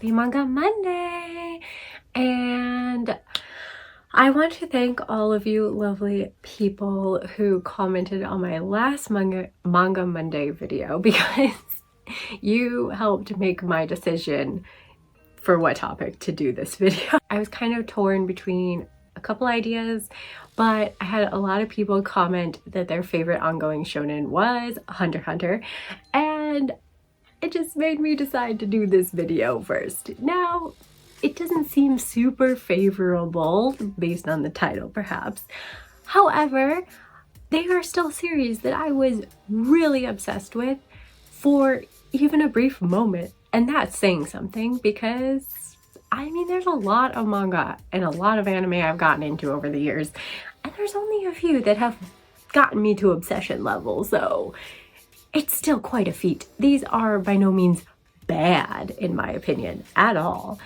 Happy Manga Monday! And I want to thank all of you lovely people who commented on my last Manga Monday video because you helped make my decision for what topic to do this video. I was kind of torn between a couple ideas, but I had a lot of people comment that their favorite ongoing shonen was HunterxHunter, and it just made me decide to do this video first. Now, it doesn't seem super favorable based on the title, perhaps. However, they are still series that I was really obsessed with for even a brief moment. And that's saying something because, I mean, there's a lot of manga and a lot of anime I've gotten into over the years, and there's only a few that have gotten me to obsession level, so it's still quite a feat. These are by no means bad, in my opinion, at all.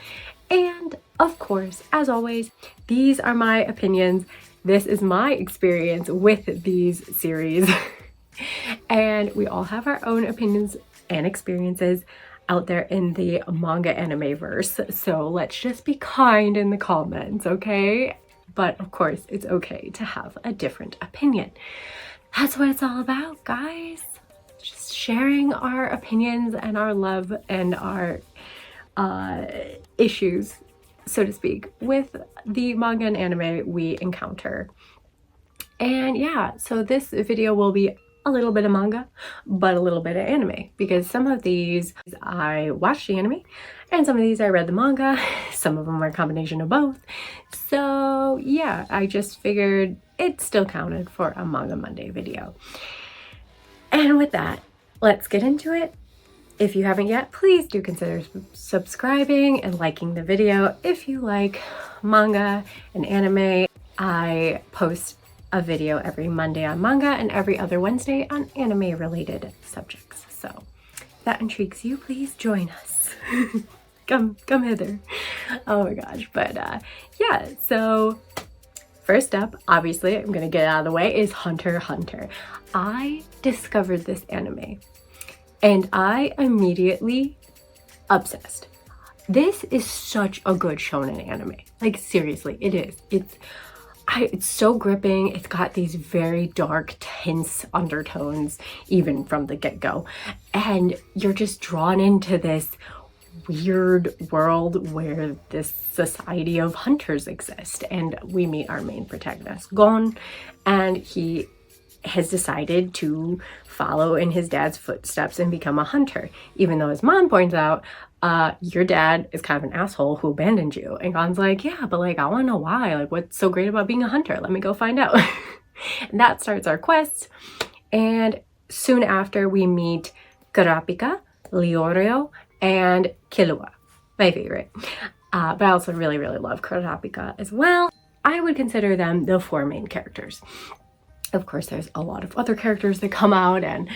And of course, as always, these are my opinions. This is my experience with these series. And we all have our own opinions and experiences out there in the manga anime verse. So let's just be kind in the comments, okay? But of course, it's okay to have a different opinion. That's what it's all about, guys. Just sharing our opinions and our love and our issues, so to speak, with the manga and anime we encounter. And yeah, so this video will be a little bit of manga, but a little bit of anime, because some of these I watched the anime and some of these I read the manga. Some of them are a combination of both. So yeah, I just figured it still counted for a Manga Monday video. And with that, let's get into it. If you haven't yet, please do consider subscribing and liking the video. If you like manga and anime, I post a video every Monday on manga and every other Wednesday on anime related subjects. So if that intrigues you, please join us. come hither. Oh my gosh. But yeah, so first up, obviously, I'm gonna get out of the way, is HunterxHunter. I discovered this anime and I immediately obsessed. This is such a good shonen anime. Like seriously, it is. It's so gripping. It's got these very dark, tense undertones, even from the get-go. And you're just drawn into this weird world where this society of hunters exist. And we meet our main protagonist, Gon, and he has decided to follow in his dad's footsteps and become a hunter, even though his mom points out, your dad is kind of an asshole who abandoned you. And Gon's like, yeah, but like, I want to know why. Like, what's so great about being a hunter? Let me go find out. And that starts our quest. And soon after, we meet Kurapika, Leorio, and Killua, my favorite. But I also really, really love Kurapika as well. I would consider them the four main characters. Of course, there's a lot of other characters that come out, and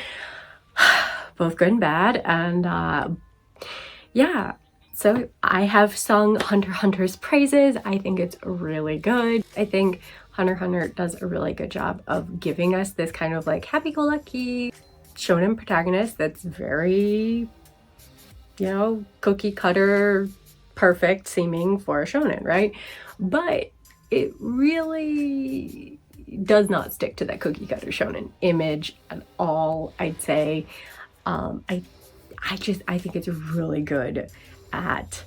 both good and bad. And yeah, so I have sung HunterxHunter's praises. I think it's really good. I think HunterxHunter does a really good job of giving us this kind of like happy-go-lucky shonen protagonist that's very, you know, cookie cutter, perfect seeming for a shonen, right? But it really does not stick to that cookie cutter shonen image at all, I'd say. I think it's really good at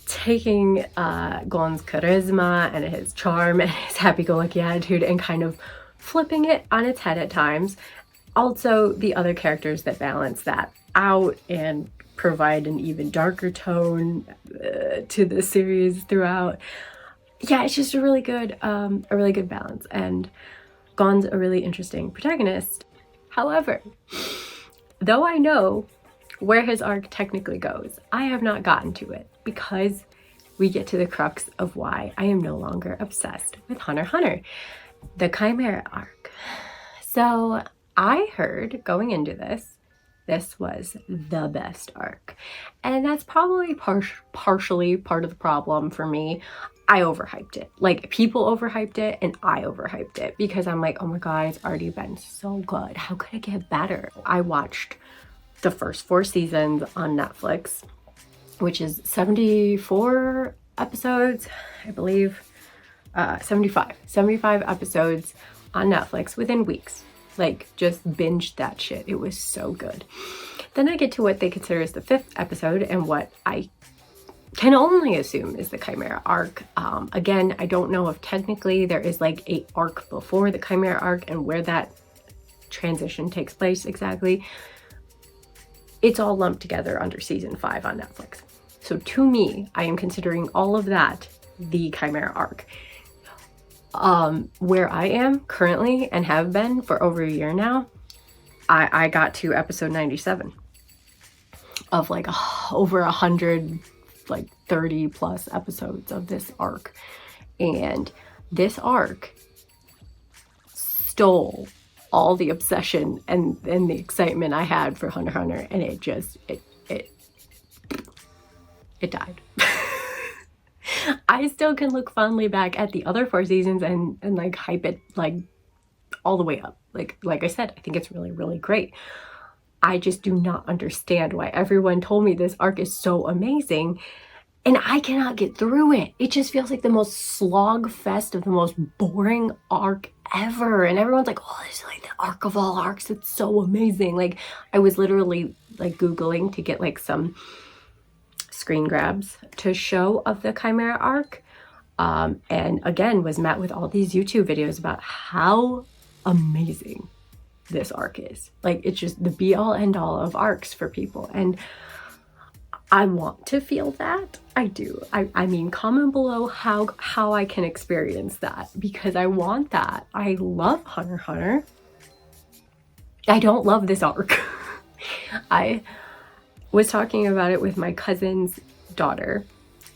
taking Gon's charisma and his charm and his happy-go-lucky attitude and kind of flipping it on its head at times. Also, the other characters that balance that out and provide an even darker tone to the series throughout. Yeah, it's just a really good balance, and Gon's a really interesting protagonist. However, though I know where his arc technically goes, I have not gotten to it because we get to the crux of why I am no longer obsessed with HunterxHunter, the Chimera arc. So I heard going into this was the best arc, and that's probably partially part of the problem for me. I overhyped it. Like, people overhyped it and I overhyped it because I'm like, oh my god, it's already been so good. How could it get better? I watched the first 4 seasons on Netflix which is 74 episodes, I believe. 75 episodes on Netflix within weeks. Like, just binged that shit. It was so good. Then I get to what they consider as the 5th episode, and what I can only assume is the Chimera arc. Again, I don't know if technically there is like a arc before the Chimera arc and where that transition takes place exactly. It's all lumped together under season 5 on Netflix. So to me, I am considering all of that the Chimera arc. Where I am currently and have been for over a year now, I got to episode 97 of like over 100, like 30 plus episodes of this arc. And this arc stole all the obsession and the excitement I had for Hunter x Hunter, and it just, it died. I still can look fondly back at the other 4 seasons and like hype it like all the way up. Like I said, I think it's really, really great. I just do not understand why everyone told me this arc is so amazing and I cannot get through it. It just feels like the most slog fest of the most boring arc ever. And everyone's like, oh, this is like the arc of all arcs. It's so amazing. Like, I was literally like Googling to get like some screen grabs to show of the Chimera arc. And again, was met with all these YouTube videos about how amazing this arc is. Like, it's just the be all end all of arcs for people. And I want to feel that. I do. I mean, comment below how I can experience that, because I want that. I love Hunter x Hunter. I don't love this arc. I was talking about it with my cousin's daughter,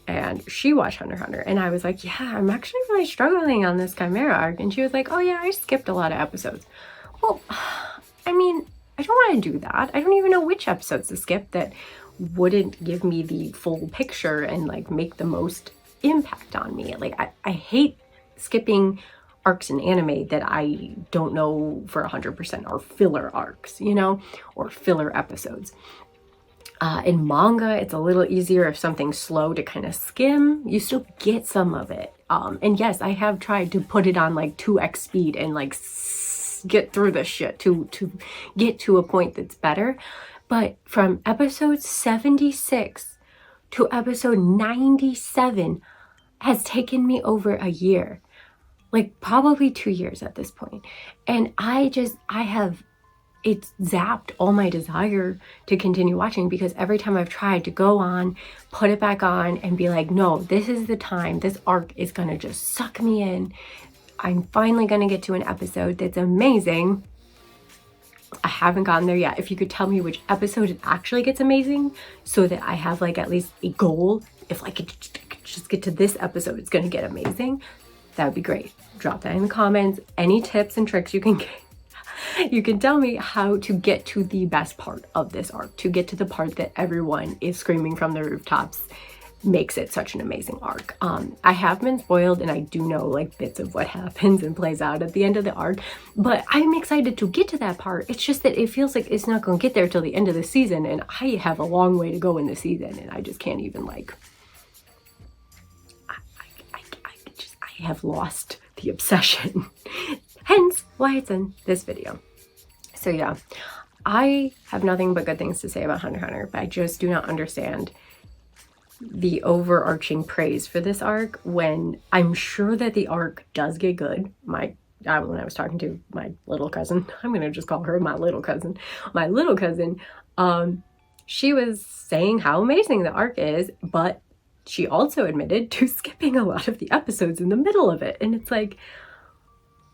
and she watched Hunter x Hunter, and I was like, yeah, I'm actually really struggling on this Chimera arc. And she was like, oh yeah, I skipped a lot of episodes. Well, I mean, I don't want to do that. I don't even know which episodes to skip that wouldn't give me the full picture and like make the most impact on me. Like, I hate skipping arcs in anime that I don't know for 100% are filler arcs, you know, or filler episodes. In manga, it's a little easier if something's slow to kind of skim. You still get some of it. And yes, I have tried to put it on like 2x speed and like get through this shit to get to a point that's better. But from episode 76 to episode 97 has taken me over a year. Like, probably 2 years at this point. And it's zapped all my desire to continue watching, because every time I've tried to go on, put it back on and be like, no, this is the time, this arc is gonna just suck me in. I'm finally gonna get to an episode that's amazing. I haven't gotten there yet. If you could tell me which episode it actually gets amazing, so that I have like at least a goal. If I could just get to this episode, it's gonna get amazing. That would be great. Drop that in the comments. Any tips and tricks you can get. You can tell me how to get to the best part of this arc, to get to the part that everyone is screaming from the rooftops makes it such an amazing arc. I have been spoiled, and I do know like bits of what happens and plays out at the end of the arc, but I'm excited to get to that part. It's just that it feels like it's not going to get there till the end of the season, and I have a long way to go in the season, and I just can't even like, I have lost the obsession. Hence why it's in this video. So yeah, I have nothing but good things to say about Hunter x Hunter, but I just do not understand the overarching praise for this arc, when I'm sure that the arc does get good. When I was talking to my little cousin, I'm gonna just call her my little cousin, she was saying how amazing the arc is, but she also admitted to skipping a lot of the episodes in the middle of it. And it's like,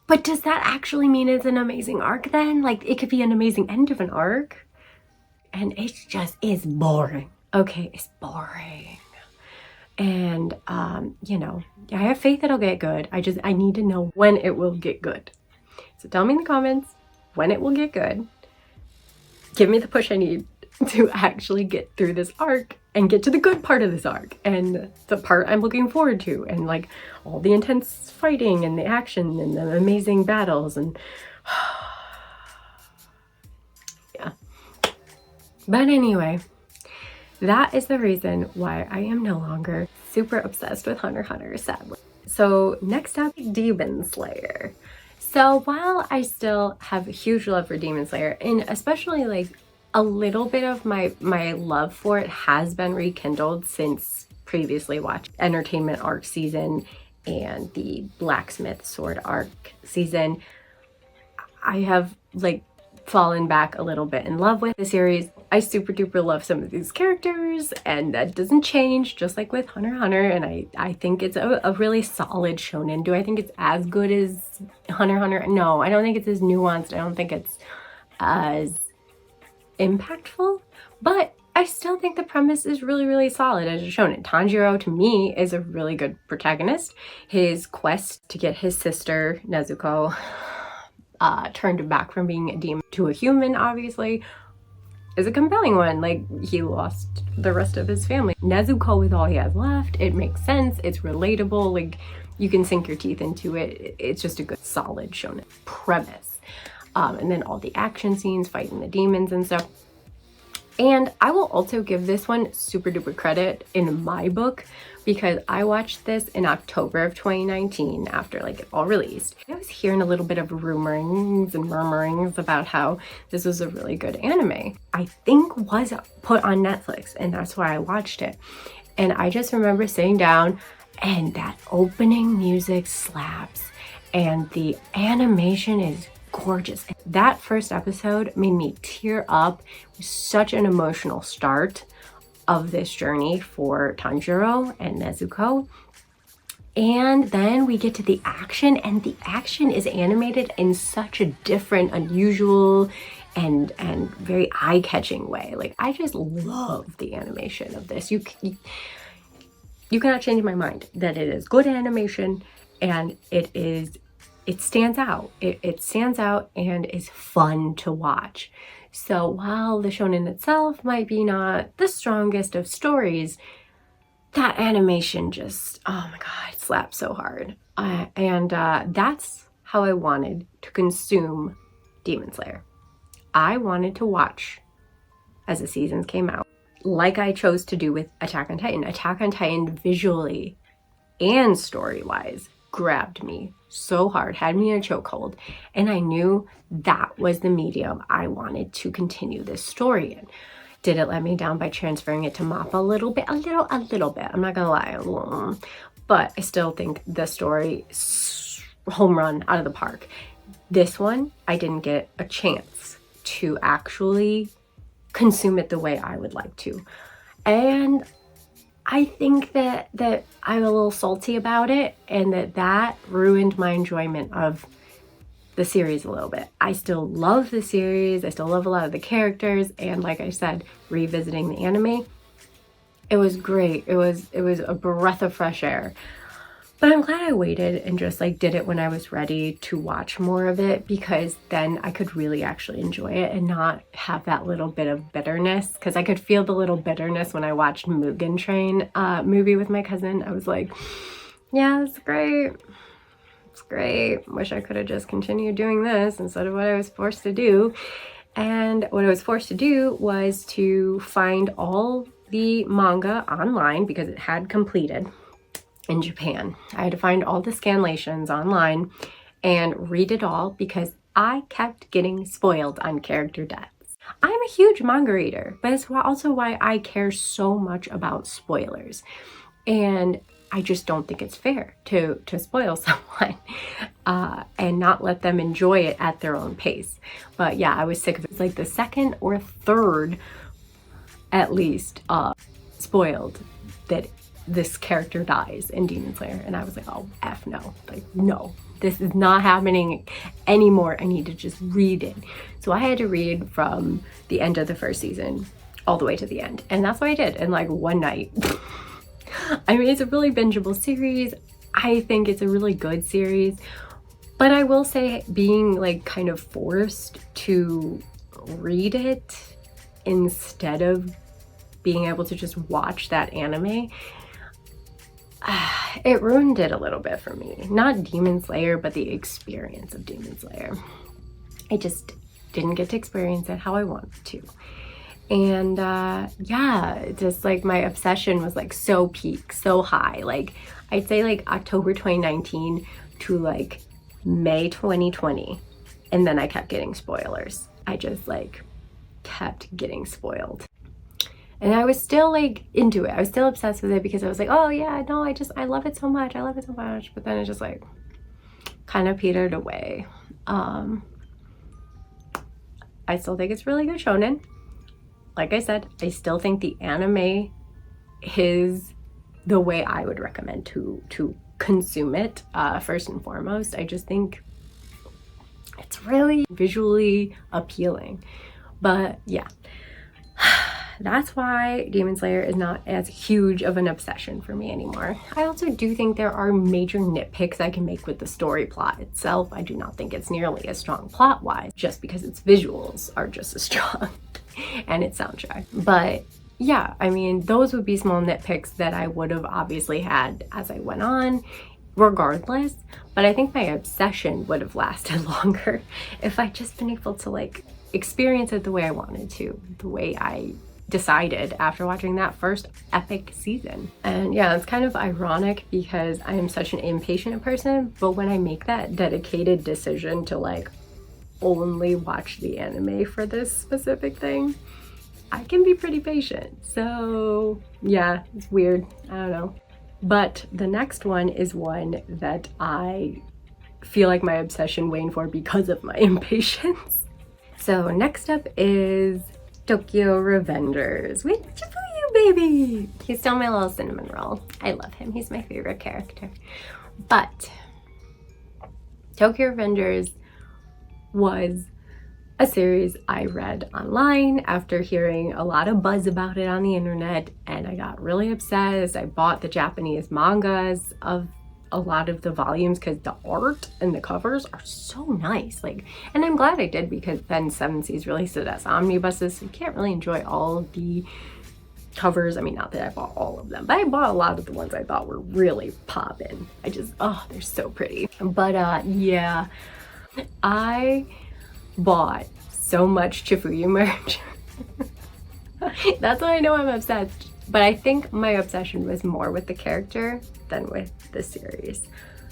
but does that actually mean it's an amazing arc then? Like, it could be an amazing end of an arc, and it just is boring. Okay, it's boring. And, you know, I have faith it'll get good. I need to know when it will get good. So tell me in the comments when it will get good. Give me the push I need to actually get through this arc and get to the good part of this arc, and the part I'm looking forward to, and like all the intense fighting and the action and the amazing battles, and yeah. But anyway, that is the reason why I am no longer super obsessed with Hunter x Hunter, sadly. So next up, Demon Slayer. So while I still have a huge love for Demon Slayer, and especially like a little bit of my love for it has been rekindled since previously watched Entertainment Arc season and the Blacksmith Sword Arc season, I have like fallen back a little bit in love with the series. I super duper love some of these characters, and that doesn't change, just like with Hunter x Hunter, and I think it's a really solid shonen. Do I think it's as good as Hunter x Hunter? No, I don't think it's as nuanced. I don't think it's as impactful, but I still think the premise is really, really solid as a shonen. Tanjiro, to me, is a really good protagonist. His quest to get his sister, Nezuko, turned back from being a demon to a human, obviously, is a compelling one. Like, he lost the rest of his family. Nezuko is all he has left. It makes sense. It's relatable. Like, you can sink your teeth into it. It's just a good, solid shonen premise. And then all the action scenes, fighting the demons and stuff. And I will also give this one super duper credit in my book, because I watched this in October of 2019 after like it all released. I was hearing a little bit of rumorings and murmurings about how this was a really good anime. I think was put on Netflix, and that's why I watched it. And I just remember sitting down, and that opening music slaps, and the animation is gorgeous. That first episode made me tear up. It was such an emotional start of this journey for Tanjiro and Nezuko. And then we get to the action, and the action is animated in such a different, unusual, and very eye-catching way. Like, I just love the animation of this. You cannot change my mind that it is good animation, and it stands out. It stands out and is fun to watch. So while the shonen itself might be not the strongest of stories, that animation just, oh my god, it slaps so hard. And that's how I wanted to consume Demon Slayer. I wanted to watch as the seasons came out, like I chose to do with Attack on Titan. Attack on Titan visually and story-wise grabbed me so hard, had me in a chokehold, and I knew that was the medium I wanted to continue this story in. Did it let me down by transferring it to Mappa a little bit? A little bit. I'm not gonna lie. But I still think the story, home run out of the park. This one, I didn't get a chance to actually consume it the way I would like to. And I think that I'm a little salty about it, and that ruined my enjoyment of the series a little bit. I still love the series. I still love a lot of the characters, and like I said, revisiting the anime, it was great. It was a breath of fresh air. But I'm glad I waited and just like did it when I was ready to watch more of it, because then I could really actually enjoy it and not have that little bit of bitterness, because I could feel the little bitterness when I watched Mugen Train movie with my cousin. I was like, yeah, it's great. It's great. Wish I could have just continued doing this instead of what I was forced to do. And what I was forced to do was to find all the manga online, because it had completed in Japan. I had to find all the scanlations online and read it all, because I kept getting spoiled on character deaths. I'm a huge manga reader, but it's also why I care so much about spoilers. And I just don't think it's fair to spoil someone and not let them enjoy it at their own pace. But yeah, I was sick of it. It's like the second or third, at least, spoiled that this character dies in Demon Slayer, and I was like, oh F no, like no, this is not happening anymore. I need to just read it. So I had to read from the end of the first season all the way to the end, and that's what I did in like one night. I mean, it's a really bingeable series. I think it's a really good series, but I will say, being like kind of forced to read it instead of being able to just watch that anime, it ruined it a little bit for me. Not Demon Slayer, but the experience of Demon Slayer. I just didn't get to experience it how I wanted to. And yeah, just like my obsession was like so peak, so high. Like I'd say like October 2019 to like May 2020. And then I kept getting spoilers. I just like kept getting spoiled. And I was still like into it. I was still obsessed with it because I was like, oh yeah, no, I love it so much. I love it so much. But then it just like kind of petered away. I still think it's really good shonen. Like I said, I still think the anime is the way I would recommend to consume it, first and foremost. I just think it's really visually appealing. But yeah, that's why Demon Slayer is not as huge of an obsession for me anymore. I also do think there are major nitpicks I can make with the story plot itself. I do not think it's nearly as strong plot-wise, just because its visuals are just as strong and its soundtrack. But yeah, I mean, those would be small nitpicks that I would have obviously had as I went on, regardless. But I think my obsession would have lasted longer if I'd just been able to like experience it the way I wanted to, the way I decided after watching that first epic season. And yeah, it's kind of ironic because I am such an impatient person, but when I make that dedicated decision to like only watch the anime for this specific thing, I can be pretty patient. So yeah, it's weird. I don't know. But the next one is one that I feel like my obsession waned for because of my impatience. So next up is Tokyo Revengers with Haikyuu, baby! He's still my little cinnamon roll. I love him. He's my favorite character. But Tokyo Revengers was a series I read online after hearing a lot of buzz about it on the internet, and I got really obsessed. I bought the Japanese mangas of a lot of the volumes because the art and the covers are so nice. Like, and I'm glad I did, because then Seven Seas released it as omnibuses, so you can't really enjoy all of the covers. I mean, not that I bought all of them, but I bought a lot of the ones I thought were really poppin'. I just, oh, they're so pretty. But yeah, I bought so much Chifuyu merch. That's why I know I'm obsessed. But I think my obsession was more with the character than with the series.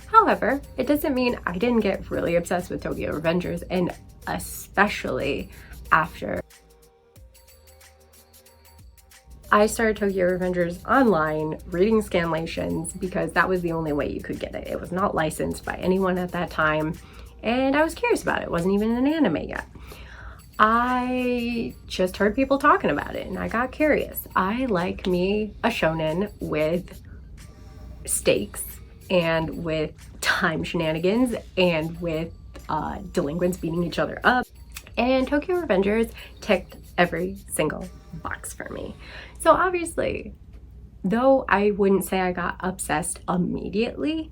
However, it doesn't mean I didn't get really obsessed with Tokyo Revengers, and especially after I started Tokyo Revengers online reading scanlations, because that was the only way you could get it. It was not licensed by anyone at that time, and I was curious about it. It wasn't even an anime yet. I just heard people talking about it and I got curious. I like me a shonen with stakes and with time shenanigans and with delinquents beating each other up. And Tokyo Revengers ticked every single box for me. So obviously, though I wouldn't say I got obsessed immediately,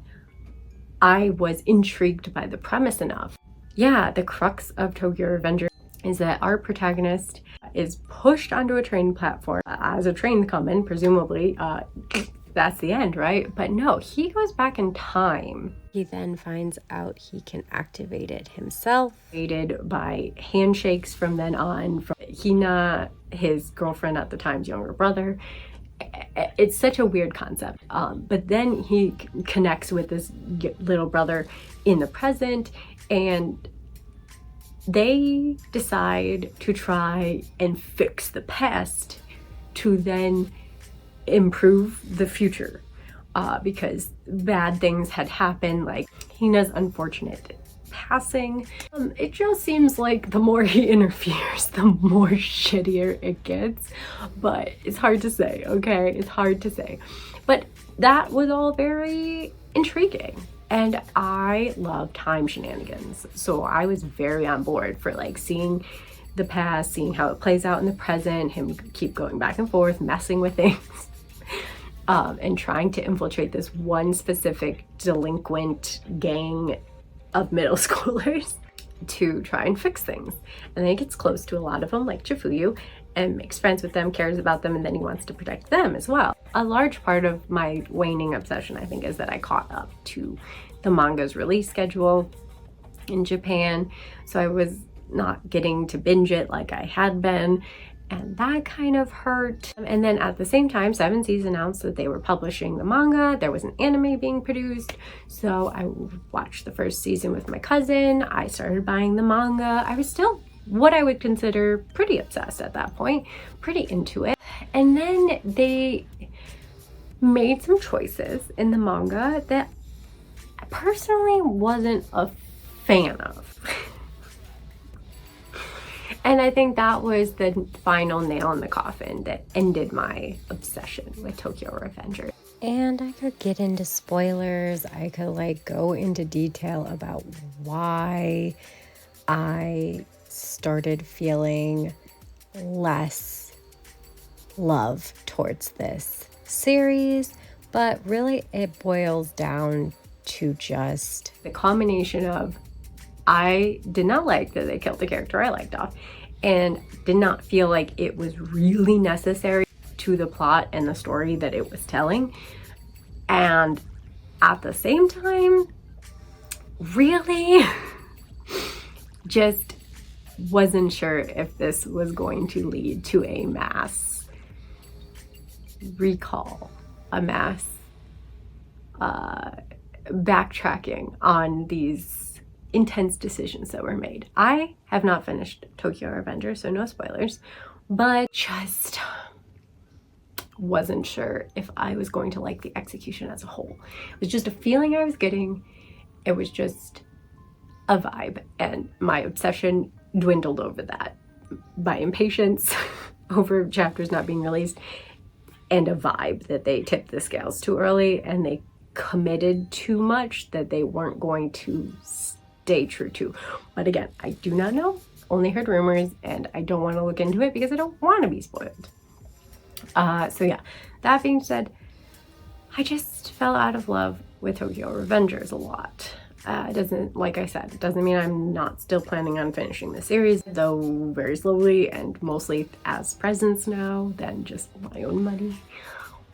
I was intrigued by the premise enough. Yeah, the crux of Tokyo Revengers is that our protagonist is pushed onto a train platform as a train's coming, presumably. That's the end, right? But no, he goes back in time. He then finds out he can activate it himself, aided by handshakes from then on from Hina, his girlfriend at the time's younger brother. It's such a weird concept. But then he connects with this little brother in the present, and they decide to try and fix the past to then improve the future, because bad things had happened, like Hina's unfortunate passing. It just seems like the more he interferes, the more shittier it gets, but it's hard to say, okay? It's hard to say. But that was all very intriguing. And I love time shenanigans, so I was very on board for like seeing the past, seeing how it plays out in the present, him keep going back and forth, messing with things, and trying to infiltrate this one specific delinquent gang of middle schoolers to try and fix things. And then he gets close to a lot of them, like Chifuyu, and makes friends with them, cares about them, and then he wants to protect them as well. A large part of my waning obsession, I think, is that I caught up to the manga's release schedule in Japan, so I was not getting to binge it like I had been, and that kind of hurt. And then at the same time, 7 Seas announced that they were publishing the manga. There was an anime being produced, so I watched the first season with my cousin. I started buying the manga. I was still what I would consider pretty obsessed at that point, pretty into it. And then they made some choices in the manga that I personally wasn't a fan of. And I think that was the final nail in the coffin that ended my obsession with Tokyo Revengers. And I could get into spoilers. I could like go into detail about why I started feeling less love towards this series. But really it boils down to just the combination of I did not like that they killed the character I liked off, and did not feel like it was really necessary to the plot and the story that it was telling. And at the same time, really just wasn't sure if this was going to lead to a mass recall, a mass backtracking on these intense decisions that were made. I have not finished Tokyo Revengers, so no spoilers, but just wasn't sure if I was going to like the execution as a whole. It was just a feeling I was getting. It was just a vibe, and my obsession dwindled over that. My impatience over chapters not being released, and a vibe that they tipped the scales too early and they committed too much that they weren't going to stay true to. But again, I do not know, only heard rumors, and I don't want to look into it because I don't want to be spoiled. So yeah, that being said, I just fell out of love with Tokyo Revengers a lot. It doesn't, like I said, it doesn't mean I'm not still planning on finishing the series, though very slowly and mostly as presents now than just my own money.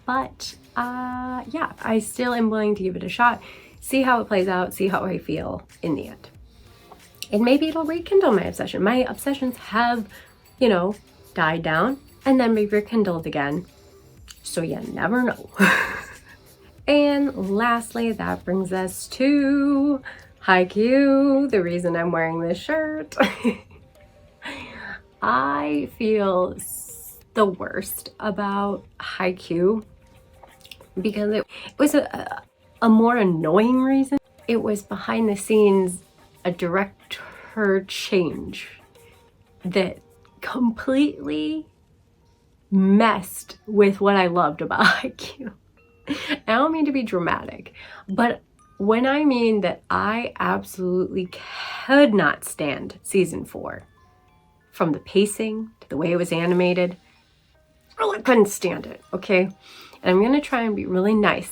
But yeah, I still am willing to give it a shot, see how it plays out, see how I feel in the end. And maybe it'll rekindle my obsession. My obsessions have, you know, died down and then be rekindled again. So you never know. And lastly, that brings us to Haikyuu, the reason I'm wearing this shirt. I feel the worst about Haikyuu because it was a more annoying reason. It was behind the scenes a director change that completely messed with what I loved about Haikyuu. I don't mean to be dramatic, but when I mean that I absolutely could not stand season 4, from the pacing to the way it was animated, really couldn't stand it, okay? And I'm gonna try and be really nice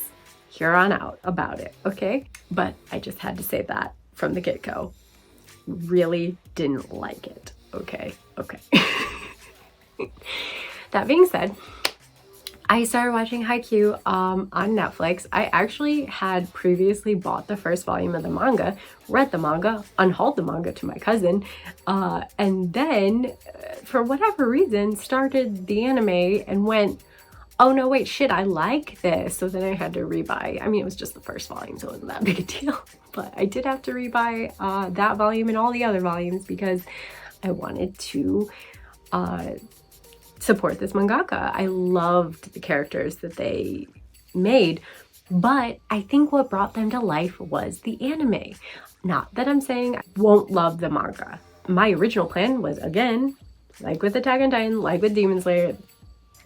here on out about it, okay? But I just had to say that from the get-go. Really didn't like it, okay? Okay. That being said, I started watching Haikyuu on Netflix. I actually had previously bought the first volume of the manga, read the manga, unhauled the manga to my cousin, and then, for whatever reason, started the anime and went, oh no, wait, shit, I like this. So then I had to rebuy. I mean, it was just the first volume, so it wasn't that big a deal. But I did have to rebuy that volume and all the other volumes because I wanted to support this mangaka. I loved the characters that they made, but I think what brought them to life was the anime. Not that I'm saying I won't love the manga. My original plan was, again, like with Attack on Titan, like with Demon Slayer,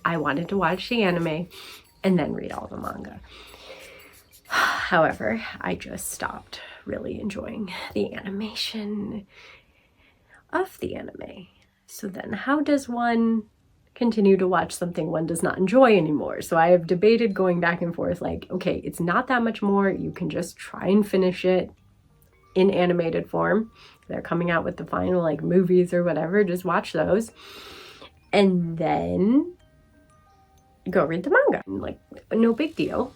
I wanted to watch the anime and then read all the manga. However, I just stopped really enjoying the animation of the anime. So then how does one continue to watch something one does not enjoy anymore? So I have debated going back and forth, like, okay, it's not that much more. You can just try and finish it in animated form. They're coming out with the final like movies or whatever. Just watch those. And then go read the manga. Like, no big deal.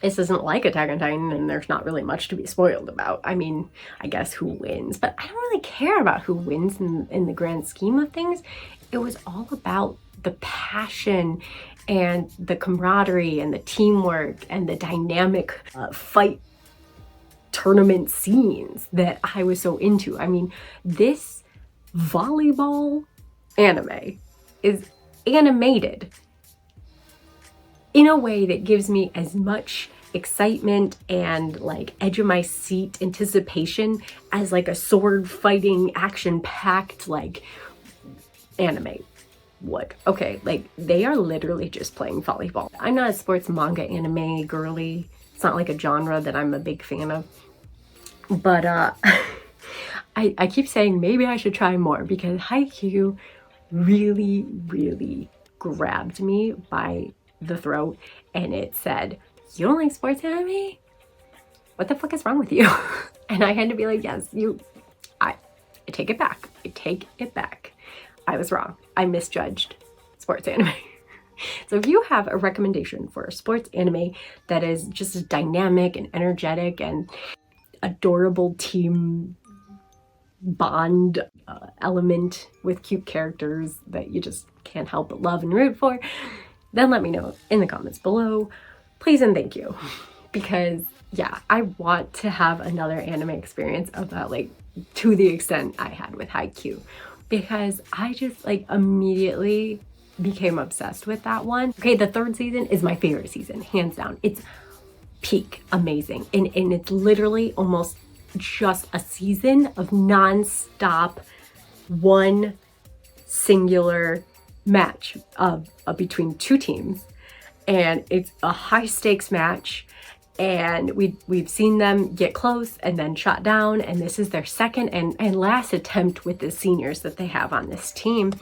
This isn't like Attack on Titan and there's not really much to be spoiled about. I mean, I guess who wins, but I don't really care about who wins in the grand scheme of things. it was all about the passion and the camaraderie and the teamwork and the dynamic fight tournament scenes that I was so into. I mean, this volleyball anime is animated in a way that gives me as much excitement and like edge of my seat anticipation as like a sword fighting action packed like anime would. Okay, like they are literally just playing volleyball. I'm not a sports manga anime girly. It's not like a genre that I'm a big fan of, but I keep saying maybe I should try more because Haikyuu really grabbed me by the throat and it said, "You don't like sports anime? What the fuck is wrong with you?" And I had to be like, yes, I take it back. I take it back. I was wrong. I misjudged sports anime. So if you have a recommendation for a sports anime that is just as dynamic and energetic and adorable team bond element with cute characters that you just can't help but love and root for, then let me know in the comments below. Please and thank you. Because yeah, I want to have another anime experience of that, like to the extent I had with Haikyuu, because I just like immediately became obsessed with that one. Okay, the third season is my favorite season, hands down. It's peak amazing. And it's literally almost just a season of non-stop one singular match of between two teams. And it's a high stakes match. And we've seen them get close and then shot down. And this is their second and last attempt with the seniors that they have on this team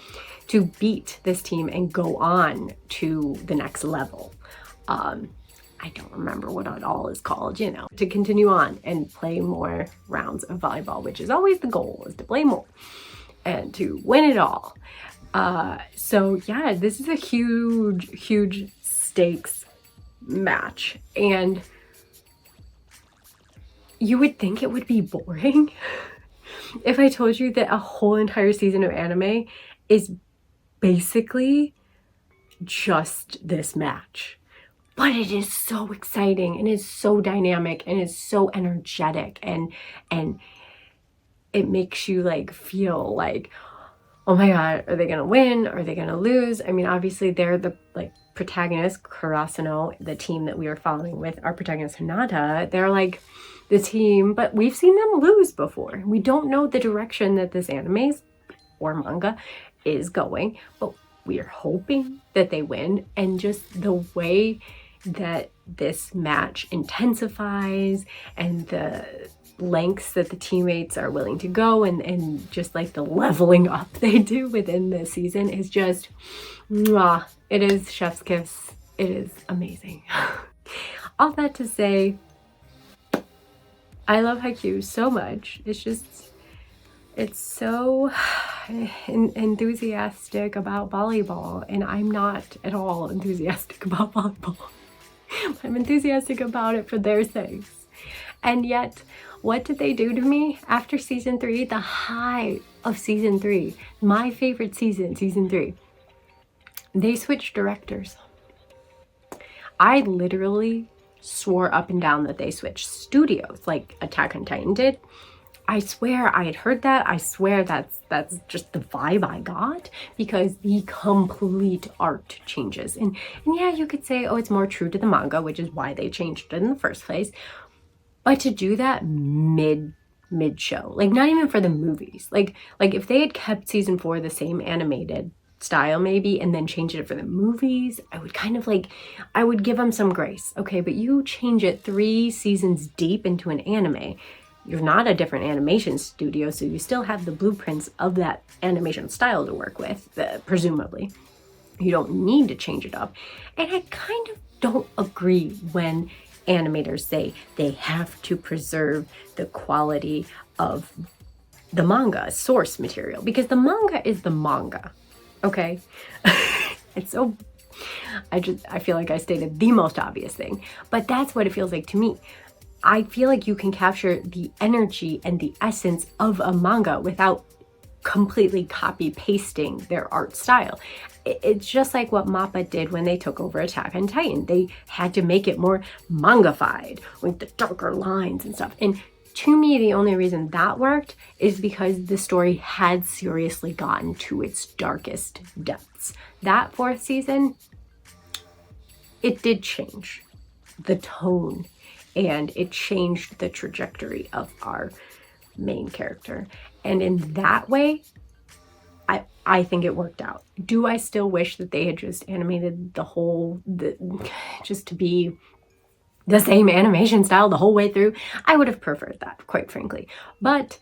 to beat this team and go on to the next level. I don't remember what it all is called, you know, to continue on and play more rounds of volleyball, which is always the goal, is to play more and to win it all. So yeah, this is a huge stakes match. And you would think it would be boring if I told you that a whole entire season of anime is basically just this match. But it is so exciting and it's so dynamic and it's so energetic and it makes you like feel like, oh my god, are they gonna win? Are they gonna lose? I mean, obviously they're the like protagonist, Karasuno, the team that we are following with our protagonist Hinata. They're like the team, but we've seen them lose before. We don't know the direction that this anime or manga is going, but we are hoping that they win. And just the way that this match intensifies and the lengths that the teammates are willing to go and just like the leveling up they do within the season is just mwah. It is chef's kiss. It is amazing. All that to say, I love Haikyuu so much. It's so enthusiastic about volleyball, and I'm not at all enthusiastic about volleyball. I'm enthusiastic about it for their sakes. And yet, what did they do to me after season 3? The high of season 3, my favorite season, season 3. They switched directors. I literally swore up and down that they switched studios like Attack on Titan did. I swear I had heard that. I swear that's just the vibe I got, because the complete art changes. And yeah, you could say, oh, it's more true to the manga, which is why they changed it in the first place. But to do that mid show, like not even for the movies, like if they had kept season 4 the same animated style maybe and then changed it for the movies, I would kind of like, I would give them some grace. Okay, but you change it 3 seasons deep into an anime. You're not a different animation studio, so you still have the blueprints of that animation style to work with, presumably. You don't need to change it up. And I kind of don't agree when animators say they have to preserve the quality of the manga source material, because the manga is the manga, okay? It's so, I feel like I stated the most obvious thing, but that's what it feels like to me. I feel like you can capture the energy and the essence of a manga without completely copy pasting their art style. It's just like what Mappa did when they took over Attack on Titan. They had to make it more mangafied with the darker lines and stuff. And to me, the only reason that worked is because the story had seriously gotten to its darkest depths. That 4th season, it did change the tone, and it changed the trajectory of our main character. And in that way, I think it worked out. Do I still wish that they had just animated just to be the same animation style the whole way through? I would have preferred that, quite frankly. But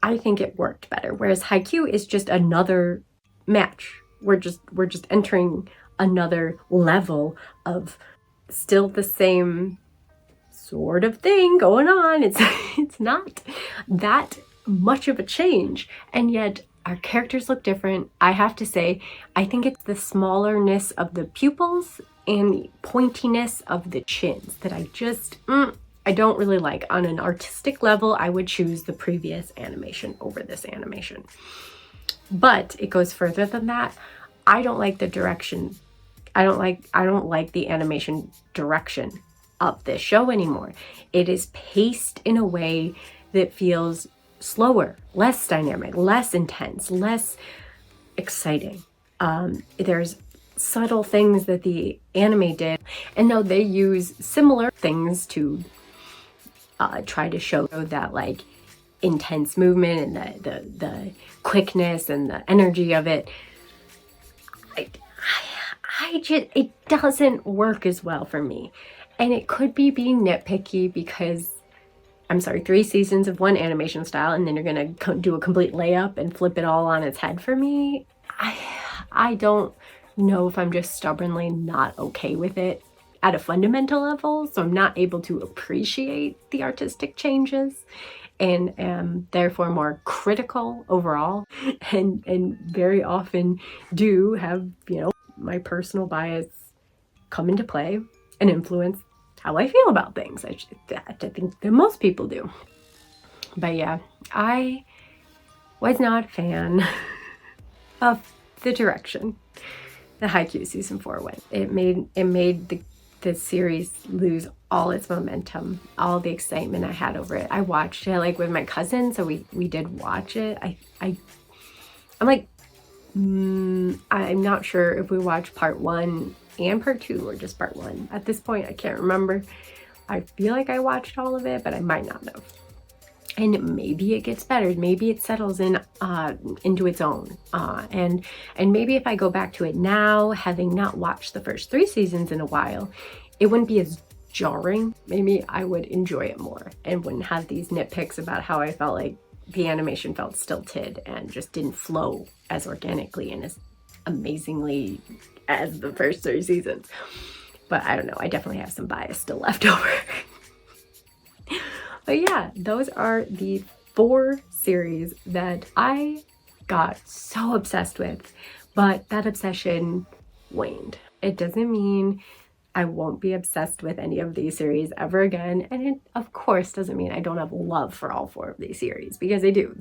I think it worked better. Whereas Haikyuu is just another match. We're just entering another level of still the same sort of thing going on. It's not that much of a change, and yet our characters look different. I have to say, I think it's the smallerness of the pupils and the pointiness of the chins that I don't really like. On an artistic level, I would choose the previous animation over this animation. But it goes further than that. I don't like the direction. I don't like the animation direction of this show anymore. It is paced in a way that feels slower, less dynamic, less intense, less exciting. There's subtle things that the anime did, and though they use similar things to try to show that like intense movement and the quickness and the energy of it, it doesn't work as well for me. And it could be being nitpicky because, I'm sorry, 3 seasons of one animation style and then you're gonna do a complete layup and flip it all on its head for me. I don't know if I'm just stubbornly not okay with it at a fundamental level, so I'm not able to appreciate the artistic changes and am therefore more critical overall, and very often do have, my personal bias come into play and influence how I feel about things. I think that most people do. But yeah, I was not a fan of the direction the Haikyuu season 4 went. It made the series lose all its momentum, all the excitement I had over it. I watched it like with my cousin, so we did watch it. I'm like, I'm not sure if we watched part 1 and part 2 or just part 1. At this point, I can't remember. I feel like I watched all of it, but I might not have. And maybe it gets better. Maybe it settles in into its own. And maybe if I go back to it now, having not watched the first 3 seasons in a while, it wouldn't be as jarring. Maybe I would enjoy it more and wouldn't have these nitpicks about how I felt like the animation felt stilted and just didn't flow as organically and as amazingly as the first 3 seasons. But I don't know, I definitely have some bias still left over. But yeah, those are the 4 series that I got so obsessed with, but that obsession waned. It doesn't mean I won't be obsessed with any of these series ever again, and it of course doesn't mean I don't have love for all 4 of these series, because I do.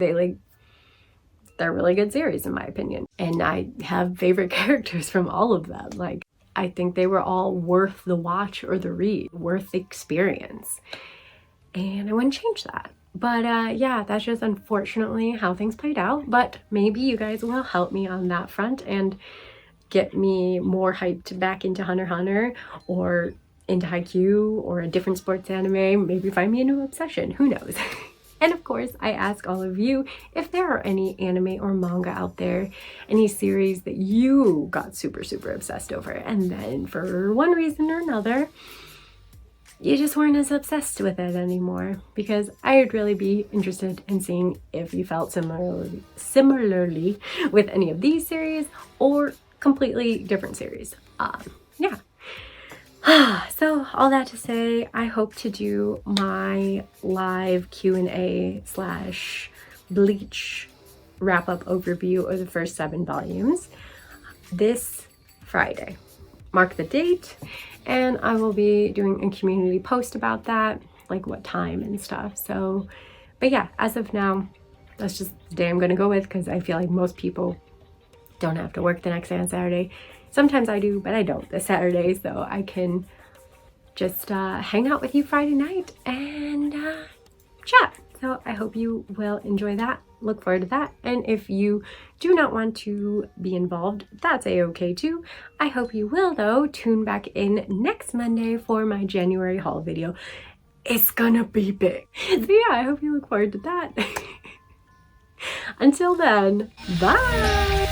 They're really good series in my opinion, and I have favorite characters from all of them. Like, I think they were all worth the watch or the read, worth the experience, and I wouldn't change that. But yeah, that's just unfortunately how things played out. But maybe you guys will help me on that front and get me more hyped back into HunterxHunter or into Haikyuu or a different sports anime. Maybe find me a new obsession, who knows? And of course, I ask all of you if there are any anime or manga out there, any series that you got super, super obsessed over, and then for one reason or another, you just weren't as obsessed with it anymore. Because I would really be interested in seeing if you felt similarly with any of these series or completely different series. Yeah. So all that to say, I hope to do my live Q&A / Bleach wrap-up overview of the first 7 volumes this Friday. Mark the date, and I will be doing a community post about that, like what time and stuff. So, but yeah, as of now, that's just the day I'm gonna go with, because I feel like most people don't have to work the next day on Saturday. Sometimes I do, but I don't this Saturday, so I can just hang out with you Friday night and chat. So I hope you will enjoy that. Look forward to that. And if you do not want to be involved, that's a-okay too. I hope you will, though. Tune back in next Monday for my January haul video. It's gonna be big. So yeah, I hope you look forward to that. Until then, bye!